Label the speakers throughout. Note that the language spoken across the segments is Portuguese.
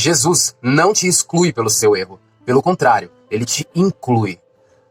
Speaker 1: Jesus não te exclui pelo seu erro. Pelo contrário, ele te inclui.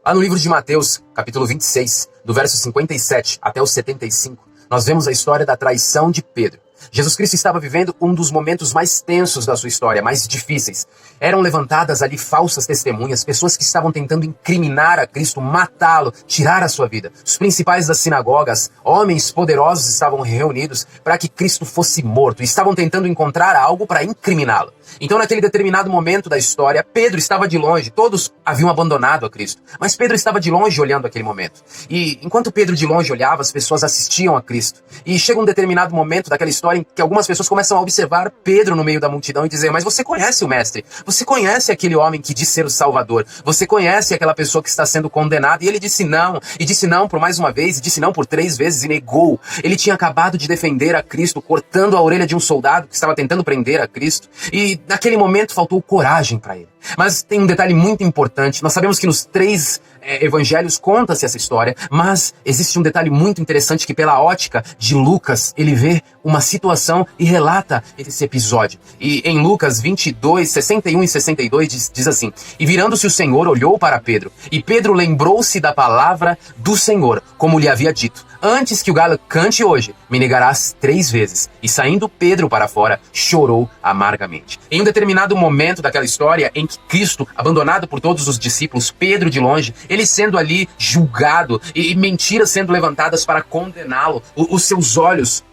Speaker 1: Lá no livro de Mateus, capítulo 26, do verso 57 até o 75, nós vemos a história da traição de Pedro. Jesus Cristo estava vivendo um dos momentos mais tensos da sua história, mais difíceis. Eram levantadas ali falsas testemunhas, pessoas que estavam tentando incriminar a Cristo, matá-lo, tirar a sua vida. Os principais das sinagogas, homens poderosos, estavam reunidos para que Cristo fosse morto. E estavam tentando encontrar algo para incriminá-lo. Então, naquele determinado momento da história, Pedro estava de longe. Todos haviam abandonado a Cristo. Mas Pedro estava de longe olhando aquele momento. E enquanto Pedro de longe olhava, as pessoas assistiam a Cristo. E chega um determinado momento daquela história em que algumas pessoas começam a observar Pedro no meio da multidão e dizer: mas você conhece o mestre? Você conhece aquele homem que diz ser o Salvador? Você conhece aquela pessoa que está sendo condenada? E ele disse não. E disse não por mais uma vez. E disse não por 3 vezes e negou. Ele tinha acabado de defender a Cristo, cortando a orelha de um soldado que estava tentando prender a Cristo. E naquele momento faltou coragem para ele. Mas tem um detalhe muito importante. Nós sabemos que nos 3 evangelhos conta-se essa história, mas existe um detalhe muito interessante que, pela ótica de Lucas, ele vê uma situação e relata esse episódio. E em Lucas 22, 61 e 62 diz assim: e virando-se o Senhor, olhou para Pedro, e Pedro lembrou-se da palavra do Senhor, como lhe havia dito: antes que o galo cante hoje, me negarás 3 vezes. E saindo Pedro para fora, chorou amargamente. Em um determinado momento daquela história, em que Cristo, abandonado por todos os discípulos, Pedro de longe, ele sendo ali julgado e mentiras sendo levantadas para condená-lo, os seus olhos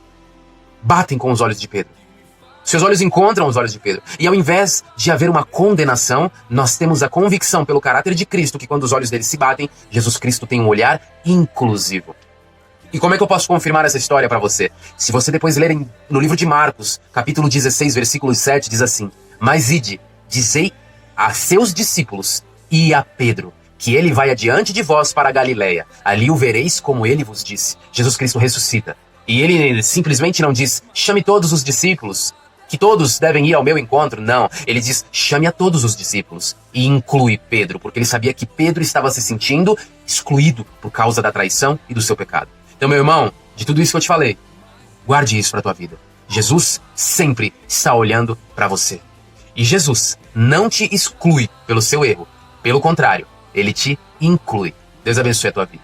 Speaker 1: batem com os olhos de Pedro. Seus olhos encontram os olhos de Pedro. E ao invés de haver uma condenação, nós temos a convicção pelo caráter de Cristo que quando os olhos dele se batem, Jesus Cristo tem um olhar inclusivo. E como é que eu posso confirmar essa história para você? Se você depois ler no livro de Marcos, capítulo 16, versículo 7, diz assim: mas ide, dizei a seus discípulos e a Pedro, que ele vai adiante de vós para a Galileia. Ali o vereis como ele vos disse. Jesus Cristo ressuscita. E ele simplesmente não diz: chame todos os discípulos, que todos devem ir ao meu encontro. Não, ele diz: chame a todos os discípulos. E inclui Pedro, porque ele sabia que Pedro estava se sentindo excluído por causa da traição e do seu pecado. Então, meu irmão, de tudo isso que eu te falei, guarde isso para a tua vida. Jesus sempre está olhando para você. E Jesus não te exclui pelo seu erro. Pelo contrário, ele te inclui. Deus abençoe a tua vida.